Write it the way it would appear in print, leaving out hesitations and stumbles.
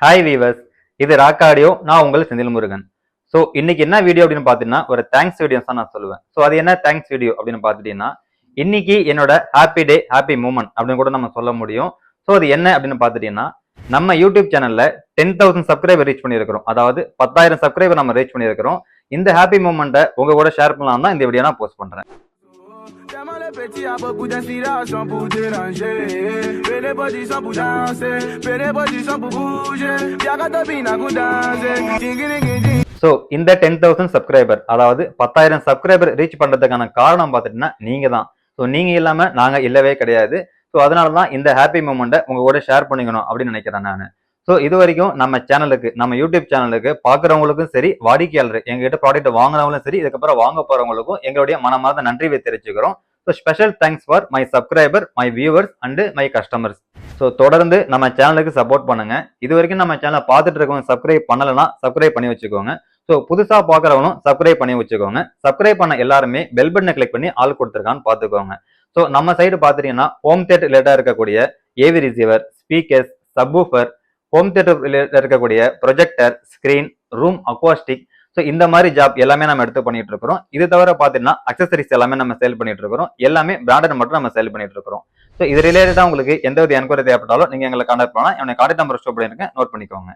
Hi viewers, இது rock audio. நான் உங்கள் செந்தில் முருகன். ஸோ இன்னைக்கு என்ன வீடியோ அப்படின்னு பார்த்தீங்கன்னா, ஒரு தேங்க்ஸ் வீடியோஸ் தான் நான் சொல்லுவேன். ஸோ அது என்ன தேங்க்ஸ் வீடியோ அப்படின்னு பார்த்துட்டீங்கன்னா, இன்னைக்கு என்னோட ஹாப்பி டே, ஹாப்பி மூமெண்ட் அப்படின்னு கூட நம்ம சொல்ல முடியும். ஸோ அது என்ன அப்படின்னு பார்த்துட்டீங்கன்னா, நம்ம யூடியூப் சேனல்ல 10,000 சப்ஸ்கிரைபர் ரீச் பண்ணியிருக்கிறோம். அதாவது 10,000 சப்ஸ்கிரைபர் நம்ம ரீச் பண்ணியிருக்கிறோம். இந்த ஹாப்பி மூமெண்ட்டை உங்க கூட ஷேர் பண்ணலாம் தான் இந்த வீடியோ நான் போஸ்ட் பண்றேன். Tellement les petits a beaucoup d'inspiration pour déranger. Fais les positions pour danser, fais les positions pour bouger. Y'a qu'à topiner pour danser. So இந்த 10,000 சப்ஸ்கிரைபர், அதாவது 10,000 சப்ஸ்கிரைபர் ரீச் பண்றதுக்கான காரணம் பார்த்துட்டீங்கன்னா நீங்க தான். ஸோ நீங்க இல்லாம நாங்க இல்லவே கிடையாது. ஸோ அதனால தான் இந்த ஹாப்பி மூமெண்ட்டை உங்க கூட ஷேர் பண்ணிக்கணும் அப்படின்னு நினைக்கிறேன் நான். ஸோ இது வரைக்கும் நம்ம சேனலுக்கு, நம்ம யூடியூப் சேனலுக்கு பார்க்குறவங்களுக்கும் சரி, வாடிக்கையாளர் எங்ககிட்ட ப்ராடக்ட் வாங்குறவங்களும் சரி, இதுக்கப்புறம் வாங்க போறவங்களுக்கும் எங்களுடைய மனமார்ந்த நன்றியை தெரிவிச்சுக்கிறோம். So special thanks for my subscriber, my viewers and my customers. So தொடர்ந்து நம்ம சேனலுக்கு சப்போர்ட் பண்ணுங்க. இது வரைக்கும் நம்ம சேனலை பார்த்துட்டு இருக்கவங்க சப்ஸ்கிரைப் பண்ணலைன்னா சப்ஸ்கிரைப் பண்ணி வச்சுக்கோங்க. ஸோ புதுசா பார்க்குறவனும் சப்ஸ்கிரைப் பண்ணி வச்சுக்கோங்க. சப்ஸ்கிரைப் பண்ண எல்லாருமே பெல் பட்டனை கிளிக் பண்ணி ஆல் கொடுத்துருக்கான்னு பார்த்துக்கோங்க. ஸோ நம்ம சைடு பார்த்துட்டீங்கன்னா ஹோம் தியேட்டர் ரிலேட்டடாக இருக்கக்கூடிய AV receiver, speakers, subwoofer, home theatre இருக்கக்கூடிய projector, screen, room acoustic, so இந்த மாதிரி ஜாப் எல்லாமே நம்ம எடுத்து பண்ணிட்டு இருக்கிறோம். இது தவிர பார்த்தீங்கன்னா அக்சசரிஸ் எல்லாமே நம்ம சேல் பண்ணிட்டு இருக்கிறோம். எல்லாமே பிராண்டட் மட்டும் நம்ம சேல் பண்ணிட்டு இருக்கிறோம். ஸோ இது ரிலேட்டடா உங்களுக்கு எந்த வித என்கொயரி தேவைப்பட்டாலும் நீங்க எங்களை கான்டாக்ட் பண்ணலாம். என்னோட கான்டாக்ட் நம்பர் ஸ்டோர் பண்ணிருக்கேன், நோட் பண்ணிக்கோங்க.